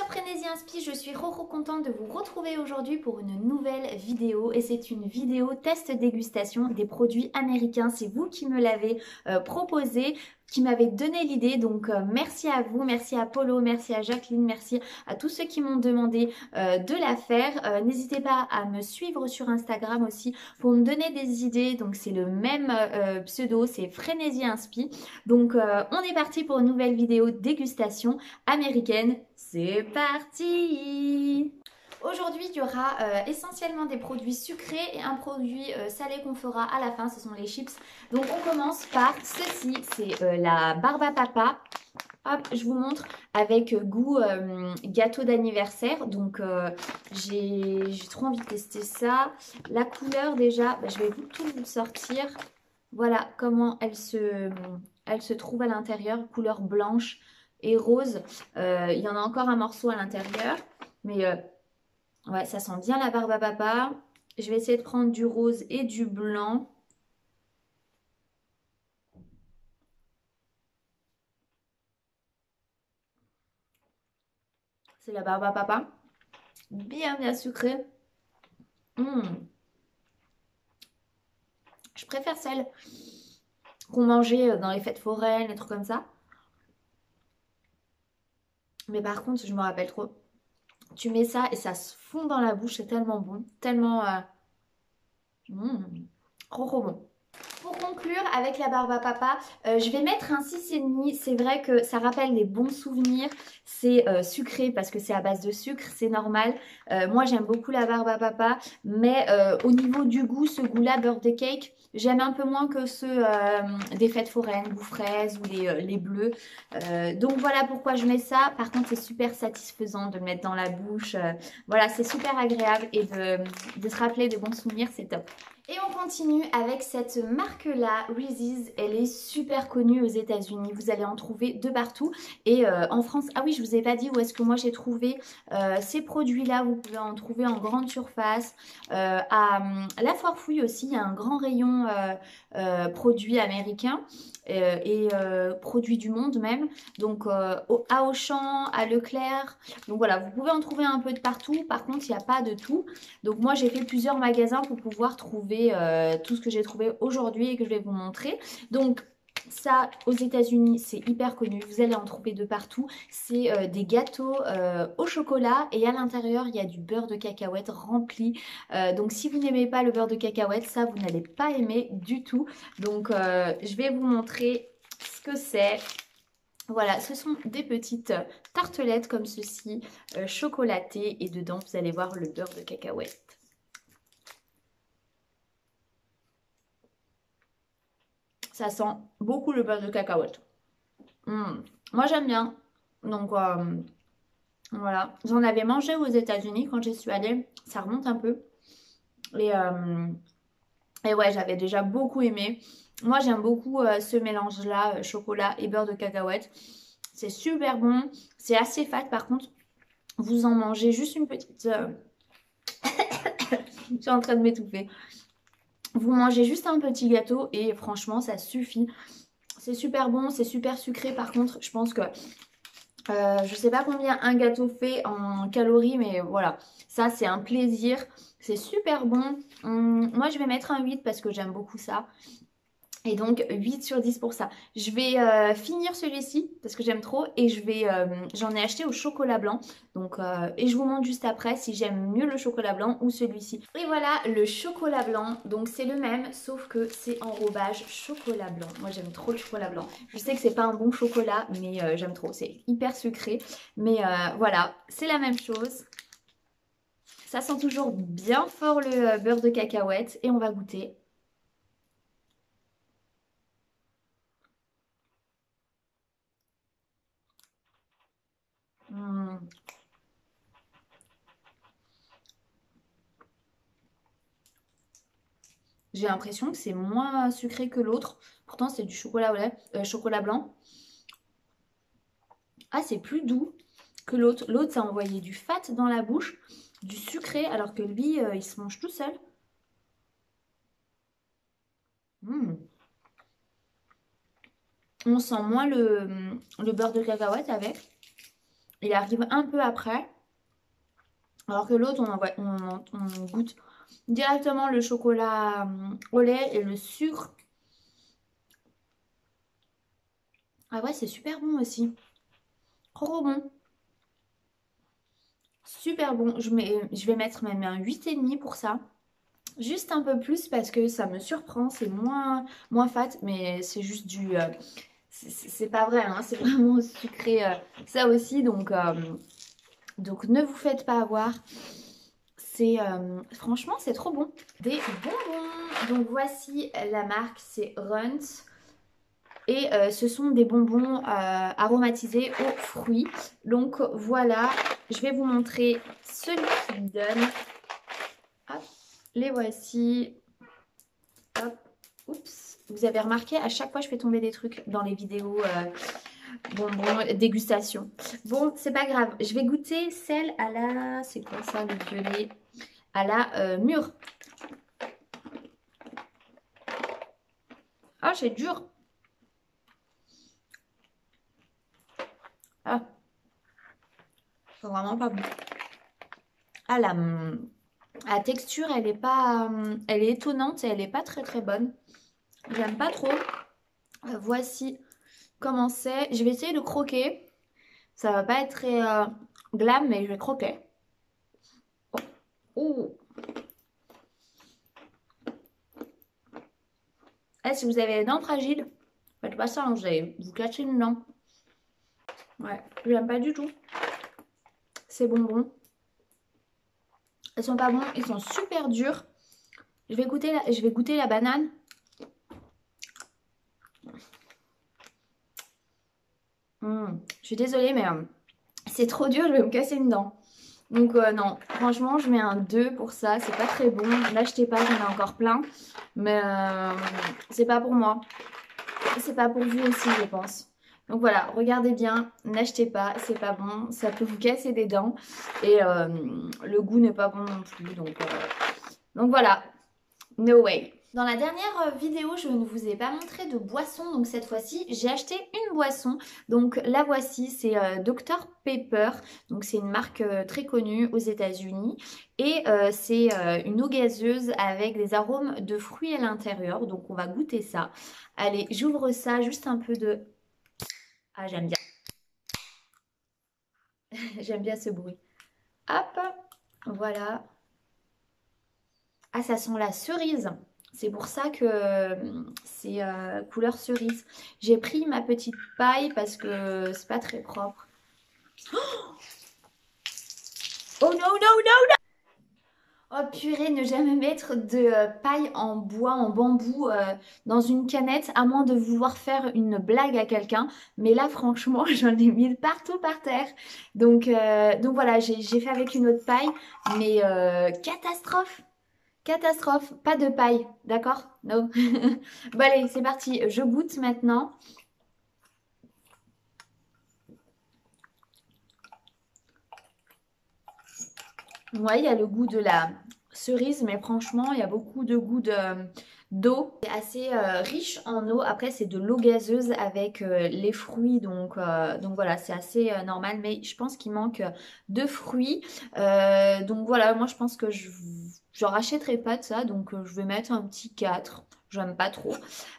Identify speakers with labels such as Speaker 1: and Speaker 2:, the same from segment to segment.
Speaker 1: sur Frénésie Inspi, je suis trop contente de vous retrouver aujourd'hui pour une nouvelle vidéo et c'est une vidéo test dégustation des produits américains. C'est vous qui me l'avez proposé, qui m'avez donné l'idée, donc merci à vous, merci à Polo, merci à Jacqueline, merci à tous ceux qui m'ont demandé de la faire. N'hésitez pas à me suivre sur Instagram aussi pour me donner des idées, donc c'est le même pseudo, c'est Frénésie Inspi. Donc on est parti pour une nouvelle vidéo dégustation américaine. C'est parti! Aujourd'hui, il y aura essentiellement des produits sucrés et un produit salé qu'on fera à la fin, ce sont les chips. Donc on commence par ceci, c'est la barbe à papa. Hop, je vous montre avec goût gâteau d'anniversaire. Donc j'ai trop envie de tester ça. La couleur déjà, bah, je vais tout vous sortir. Voilà comment elle se trouve à l'intérieur, couleur blanche et rose. Il y en a encore un morceau à l'intérieur, mais ouais, ça sent bien la barbe à papa. Je vais essayer de prendre du rose et du blanc. C'est la barbe à papa, bien sucrée. Mmh. Je préfère celle qu'on mangeait dans les fêtes foraines, les trucs comme ça. Mais par contre, je me rappelle trop. Tu mets ça et ça se fond dans la bouche, c'est tellement bon, tellement trop bon. Pour conclure avec la barbe à papa, je vais mettre un 6,5. C'est vrai que ça rappelle des bons souvenirs. C'est sucré parce que c'est à base de sucre, c'est normal. Moi j'aime beaucoup la barbe à papa, mais au niveau du goût, ce goût-là, birthday cake, j'aime un peu moins que ceux des fêtes foraines, goût fraise ou les bleus. Donc voilà pourquoi je mets ça. Par contre, c'est super satisfaisant de le mettre dans la bouche. Voilà, c'est super agréable et de se rappeler de bons souvenirs, c'est top. Et on continue avec cette marque-là, Reese's. Elle est super connue aux États-Unis. Vous allez en trouver de partout. Et en France, ah oui, je vous ai pas dit où est-ce que moi j'ai trouvé ces produits-là. Vous pouvez en trouver en grande surface. À La Foire Fouille aussi, il y a un grand rayon produits américains et produits du monde même. Donc à Auchan, à Leclerc. Donc voilà, vous pouvez en trouver un peu de partout. Par contre, il n'y a pas de tout. Donc moi j'ai fait plusieurs magasins pour pouvoir trouver tout ce que j'ai trouvé aujourd'hui et que je vais vous montrer. Donc ça, aux États-Unis, c'est hyper connu. Vous allez en trouver de partout. C'est des gâteaux au chocolat et à l'intérieur, il y a du beurre de cacahuète rempli. Donc si vous n'aimez pas le beurre de cacahuète, ça, vous n'allez pas aimer du tout. Donc je vais vous montrer ce que c'est. Voilà, ce sont des petites tartelettes comme ceci, chocolatées. Et dedans, vous allez voir le beurre de cacahuète. Ça sent beaucoup le beurre de cacahuète. Moi, j'aime bien. Donc, voilà. J'en avais mangé aux États-Unis quand j'y suis allée. Ça remonte un peu. Et, euh, et ouais, j'avais déjà beaucoup aimé. Moi, j'aime beaucoup ce mélange-là, chocolat et beurre de cacahuète. C'est super bon. C'est assez fat, par contre. Vous en mangez juste une petite... Je suis en train de m'étouffer. Vous mangez juste un petit gâteau et franchement, ça suffit. C'est super bon, c'est super sucré. Par contre, je pense que je sais pas combien un gâteau fait en calories, mais voilà. Ça, c'est un plaisir. C'est super bon. Moi, je vais mettre un 8 parce que j'aime beaucoup ça. Et donc 8 sur 10 pour ça. Je vais finir celui-ci parce que j'aime trop et j'en ai acheté au chocolat blanc. Donc et je vous montre juste après si j'aime mieux le chocolat blanc ou celui-ci. Et voilà le chocolat blanc. Donc c'est le même sauf que c'est enrobage chocolat blanc. Moi j'aime trop le chocolat blanc. Je sais que c'est pas un bon chocolat mais j'aime trop. C'est hyper sucré. Mais voilà, c'est la même chose. Ça sent toujours bien fort le beurre de cacahuète et on va goûter. Mmh. J'ai l'impression que c'est moins sucré que l'autre. Pourtant, c'est du chocolat au lait, chocolat blanc. Ah, c'est plus doux que l'autre. L'autre, ça envoyait du fat dans la bouche, du sucré, alors que lui, il se mange tout seul. Mm. On sent moins le beurre de cacahuète avec. il arrive un peu après. Alors que l'autre, on goûte directement le chocolat au lait et le sucre. Ah ouais, c'est super bon aussi. Trop bon. Super bon. Je vais mettre même un 8,5 pour ça. Juste un peu plus parce que ça me surprend. C'est moins fat, mais c'est juste du... c'est pas vrai, hein, c'est vraiment sucré ça aussi. Donc ne vous faites pas avoir. C'est franchement, c'est trop bon. Des bonbons. Donc voici la marque, c'est Runt. Et ce sont des bonbons aromatisés aux fruits. Donc voilà, je vais vous montrer celui qu'ils donnent. Hop, les voici. Hop, oups. Vous avez remarqué, à chaque fois je fais tomber des trucs dans les vidéos bonbons, dégustation. Bon, c'est pas grave. Je vais goûter celle à la... C'est quoi ça, le violet? À la mûre. Ah, c'est dur. Ah, c'est vraiment pas bon. Ah, la texture, elle est pas... elle est étonnante et elle est pas très très bonne. J'aime pas trop. Voici comment c'est. Je vais essayer de croquer. Ça va pas être très glam, mais je vais croquer. Oh. Eh, si vous avez les dents fragiles, faites pas ça, hein, vous allez vous casser une dent. Ouais, j'aime pas du tout. Ces bonbons. Ils sont pas bons, ils sont super durs. Je vais goûter la banane. Je suis désolée, mais c'est trop dur, je vais me casser une dent. Donc non, franchement, je mets un 2 pour ça. C'est pas très bon. N'achetez pas, j'en ai encore plein. Mais c'est pas pour moi. C'est pas pour vous aussi, je pense. Donc voilà, regardez bien, n'achetez pas, c'est pas bon. Ça peut vous casser des dents. Et le goût n'est pas bon non plus. Donc voilà, no way. Dans la dernière vidéo, je ne vous ai pas montré de boisson, donc cette fois-ci, j'ai acheté une boisson. Donc la voici, c'est Dr Pepper, donc c'est une marque très connue aux États-Unis. Et c'est une eau gazeuse avec des arômes de fruits à l'intérieur, donc on va goûter ça. Allez, j'ouvre ça, juste un peu de... Ah, j'aime bien. J'aime bien ce bruit. Hop, voilà. Ah, ça sent la cerise. C'est pour ça que c'est couleur cerise. J'ai pris ma petite paille parce que c'est pas très propre. Oh non, non, non! Oh purée, ne jamais mettre de paille en bois, en bambou dans une canette, à moins de vouloir faire une blague à quelqu'un. Mais là, franchement, j'en ai mis partout par terre. Donc voilà, j'ai fait avec une autre paille. Mais catastrophe! Catastrophe, pas de paille, d'accord? No. Bon allez, c'est parti, je goûte maintenant. Ouais, il y a le goût de la cerise, mais franchement, il y a beaucoup de goût d'eau. C'est assez riche en eau. Après, c'est de l'eau gazeuse avec les fruits, donc voilà, c'est assez normal. Mais je pense qu'il manque de fruits. Donc voilà, moi je pense que je rachèterai pas de ça, donc je vais mettre un petit 4. J'aime pas trop.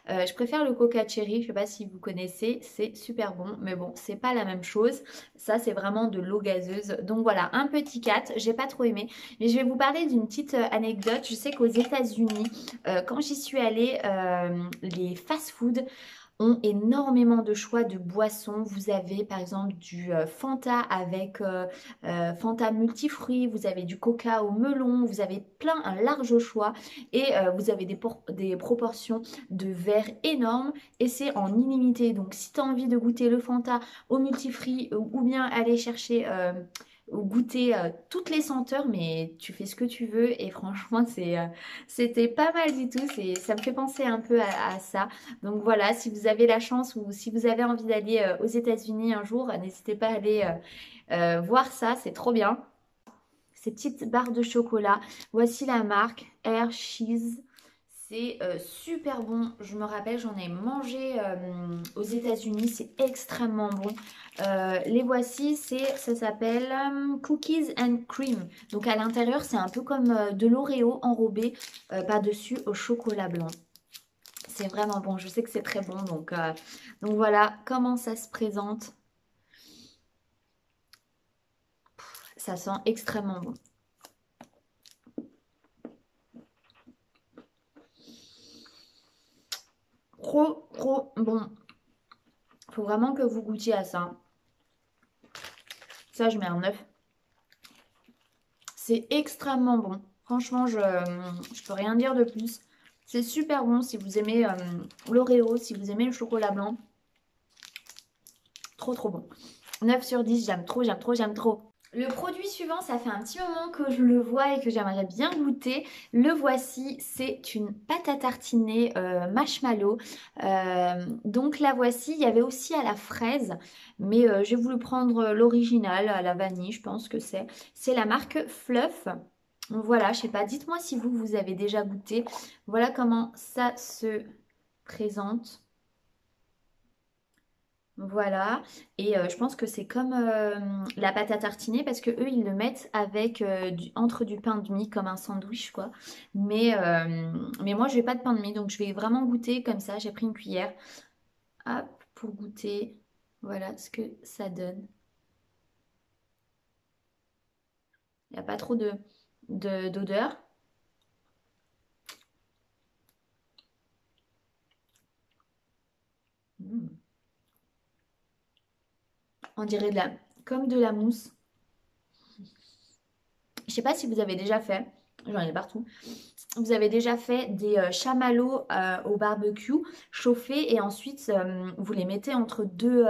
Speaker 1: Je préfère le Coca Cherry, je sais pas si vous connaissez, c'est super bon, mais bon, c'est pas la même chose. Ça, c'est vraiment de l'eau gazeuse. Donc voilà, un petit 4, j'ai pas trop aimé. Mais je vais vous parler d'une petite anecdote. Je sais qu'aux États-Unis, quand j'y suis allée, les fast-food ont énormément de choix de boissons. Vous avez par exemple du Fanta avec Fanta multifruits, vous avez du Coca au melon, vous avez un large choix et vous avez des proportions de verres énormes et c'est en illimité. Donc si tu as envie de goûter le Fanta au multifruits ou bien aller chercher ou goûter toutes les senteurs, mais tu fais ce que tu veux et franchement c'était pas mal du tout. Ça me fait penser un peu à ça. Donc voilà, si vous avez la chance ou si vous avez envie d'aller aux États-Unis un jour, n'hésitez pas à aller voir ça, c'est trop bien. Ces petites barres de chocolat, voici la marque Hershey's. c'est super bon. Je me rappelle, j'en ai mangé aux États-Unis, c'est extrêmement bon. Les voici, ça s'appelle Cookies and Cream. Donc à l'intérieur, c'est un peu comme de l'Oreo enrobé par-dessus au chocolat blanc. C'est vraiment bon, je sais que c'est très bon. Donc voilà comment ça se présente. Ça sent extrêmement bon. Trop, trop bon. Faut vraiment que vous goûtiez à ça. Ça, je mets un 9. C'est extrêmement bon. Franchement, je peux rien dire de plus. C'est super bon si vous aimez l'Oreo, si vous aimez le chocolat blanc. Trop, trop bon. 9 sur 10, j'aime trop, j'aime trop, j'aime trop. Le produit suivant, ça fait un petit moment que je le vois et que j'aimerais bien goûter. Le voici, c'est une pâte à tartiner marshmallow. Donc la voici, il y avait aussi à la fraise, mais j'ai voulu prendre l'original à la vanille, je pense que c'est. C'est la marque Fluff. Donc voilà, je sais pas, dites-moi si vous avez déjà goûté. Voilà comment ça se présente. Voilà, et je pense que c'est comme la pâte à tartiner parce que eux ils le mettent avec entre du pain de mie comme un sandwich quoi. Mais moi je n'ai pas de pain de mie donc je vais vraiment goûter comme ça. J'ai pris une cuillère hop, pour goûter. Voilà ce que ça donne. Il n'y a pas trop d'odeur. Mm. On dirait comme de la mousse. Je sais pas si vous avez déjà fait, j'en ai partout. Vous avez déjà fait des chamallows au barbecue chauffés et ensuite vous les mettez entre deux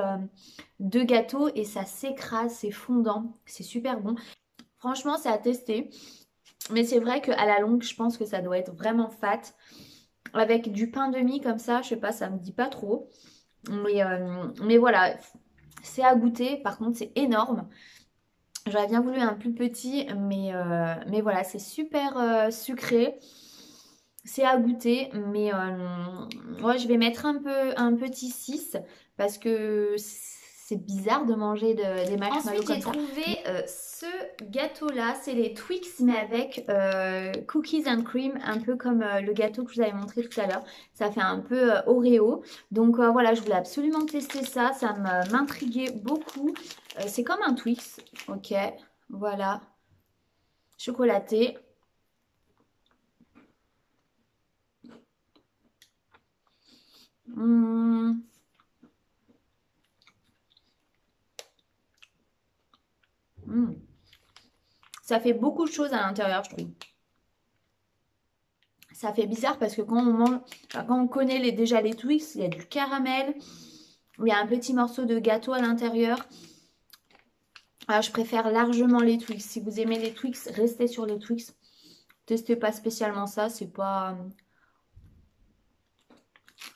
Speaker 1: gâteaux et ça s'écrase, c'est fondant, c'est super bon. Franchement, c'est à tester, mais c'est vrai qu'à la longue, je pense que ça doit être vraiment fat. Avec du pain de mie comme ça, je sais pas, ça me dit pas trop. Mais voilà, c'est à goûter. Par contre, c'est énorme. J'aurais bien voulu un plus petit, mais voilà, c'est super sucré. C'est à goûter, mais ouais, je vais mettre un petit 6 parce que c'est bizarre de manger des marshmallows comme ça. Ensuite, j'ai trouvé ce gâteau-là, c'est les Twix, mais avec cookies and cream, un peu comme le gâteau que je vous avais montré tout à l'heure. Ça fait un peu Oreo. Donc voilà, je voulais absolument tester ça, ça m'intriguait beaucoup. C'est comme un Twix, ok, voilà, chocolaté. Mmh. Mmh. Ça fait beaucoup de choses à l'intérieur, je trouve. Ça fait bizarre parce que quand on mange, enfin, quand on connaît déjà les Twix, il y a du caramel, il y a un petit morceau de gâteau à l'intérieur. Alors, je préfère largement les Twix. Si vous aimez les Twix, restez sur les Twix. Testez pas spécialement ça, c'est pas...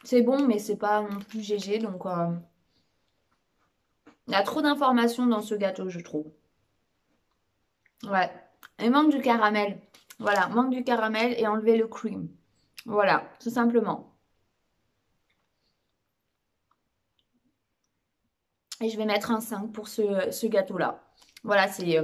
Speaker 1: C'est bon, mais c'est pas non plus GG, donc... Il y a trop d'informations dans ce gâteau, je trouve. Ouais. Il manque du caramel. Voilà, manque du caramel et enlever le cream. Voilà, tout simplement. Et je vais mettre un 5 pour ce gâteau-là. Voilà, c'est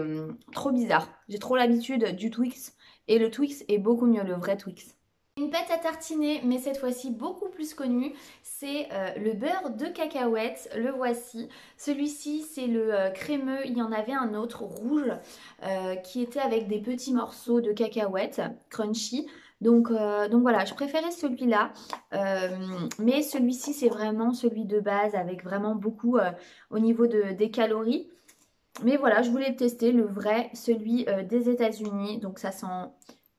Speaker 1: trop bizarre. J'ai trop l'habitude du Twix. Et le Twix est beaucoup mieux, le vrai Twix. Une pâte à tartiner, mais cette fois-ci beaucoup plus connue, c'est le beurre de cacahuète, le voici. Celui-ci, c'est le crémeux, il y en avait un autre rouge qui était avec des petits morceaux de cacahuètes crunchy. Donc voilà, je préférais celui-là, mais celui-ci, c'est vraiment celui de base avec vraiment beaucoup au niveau des calories. Mais voilà, je voulais le tester, le vrai, celui des États-Unis, donc ça sent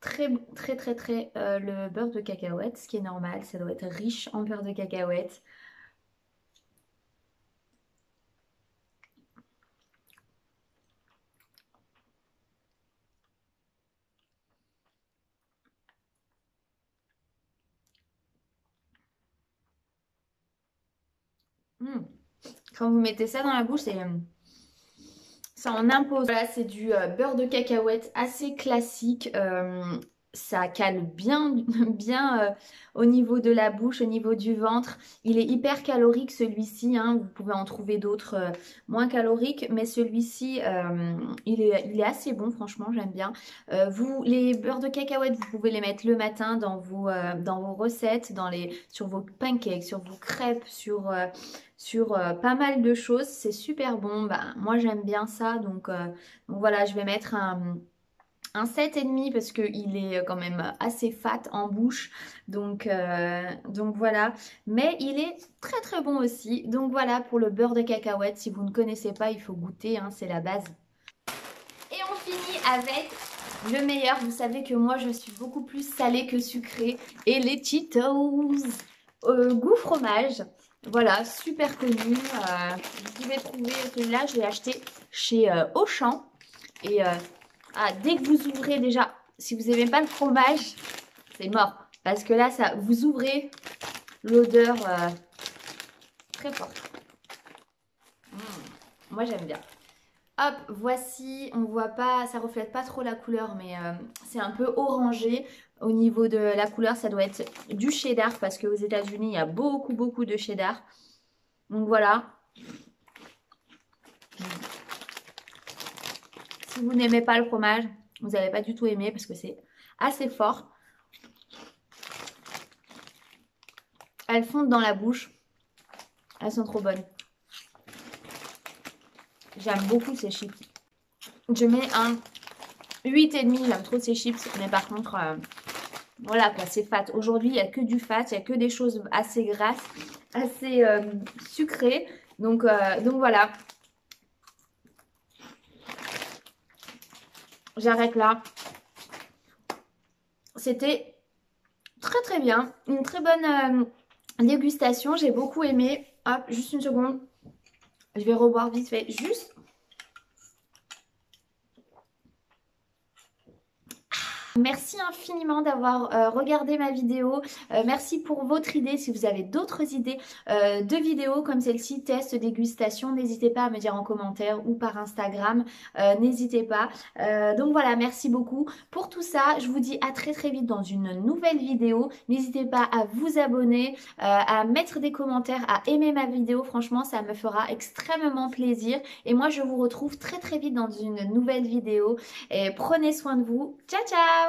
Speaker 1: très très très très le beurre de cacahuète, ce qui est normal, ça doit être riche en beurre de cacahuète. Mm. Quand vous mettez ça dans la bouche, ça en impose. Voilà, c'est du beurre de cacahuète assez classique. ça cale bien, bien au niveau de la bouche, au niveau du ventre. Il est hyper calorique celui-ci, hein. Vous pouvez en trouver d'autres moins caloriques, mais celui-ci, il est assez bon, franchement, j'aime bien. Les beurres de cacahuète, vous pouvez les mettre le matin dans vos recettes, sur vos pancakes, sur vos crêpes, sur pas mal de choses. C'est super bon. Bah, moi, j'aime bien ça, donc voilà, je vais mettre un 7,5 parce qu'il est quand même assez fat en bouche. Donc voilà. Mais il est très très bon aussi. Donc voilà pour le beurre de cacahuète. Si vous ne connaissez pas, il faut goûter, hein, c'est la base. Et on finit avec le meilleur. Vous savez que moi je suis beaucoup plus salée que sucrée. Et les Cheetos goût fromage. Voilà, super connu. Vous pouvez trouver celui-là, je l'ai acheté chez Auchan. Et dès que vous ouvrez déjà, si vous n'aimez pas le fromage, c'est mort. Parce que là, vous ouvrez l'odeur très forte. Moi, j'aime bien. Hop, voici, on voit pas, ça reflète pas trop la couleur, mais c'est un peu orangé. Au niveau de la couleur, ça doit être du cheddar parce qu'aux États-Unis, il y a beaucoup, beaucoup de cheddar. Donc voilà. Si vous n'aimez pas le fromage, vous n'allez pas du tout aimer parce que c'est assez fort. Elles fondent dans la bouche. Elles sont trop bonnes. J'aime beaucoup ces chips. Je mets un 8,5. J'aime trop ces chips. Mais par contre, voilà quoi, c'est fat. Aujourd'hui, il n'y a que du fat. Il n'y a que des choses assez grasses, assez sucrées. Donc voilà. J'arrête là. C'était très très bien. Une très bonne dégustation. J'ai beaucoup aimé. Hop, juste une seconde. Je vais revoir vite fait. Juste. Merci infiniment d'avoir regardé ma vidéo. Merci pour votre idée. Si vous avez d'autres idées de vidéos comme celle-ci, test, dégustation, n'hésitez pas à me dire en commentaire ou par Instagram. N'hésitez pas. Donc voilà, merci beaucoup pour tout ça. Je vous dis à très très vite dans une nouvelle vidéo. N'hésitez pas à vous abonner, à mettre des commentaires, à aimer ma vidéo. Franchement, ça me fera extrêmement plaisir. Et moi, je vous retrouve très très vite dans une nouvelle vidéo. Et prenez soin de vous. Ciao ciao!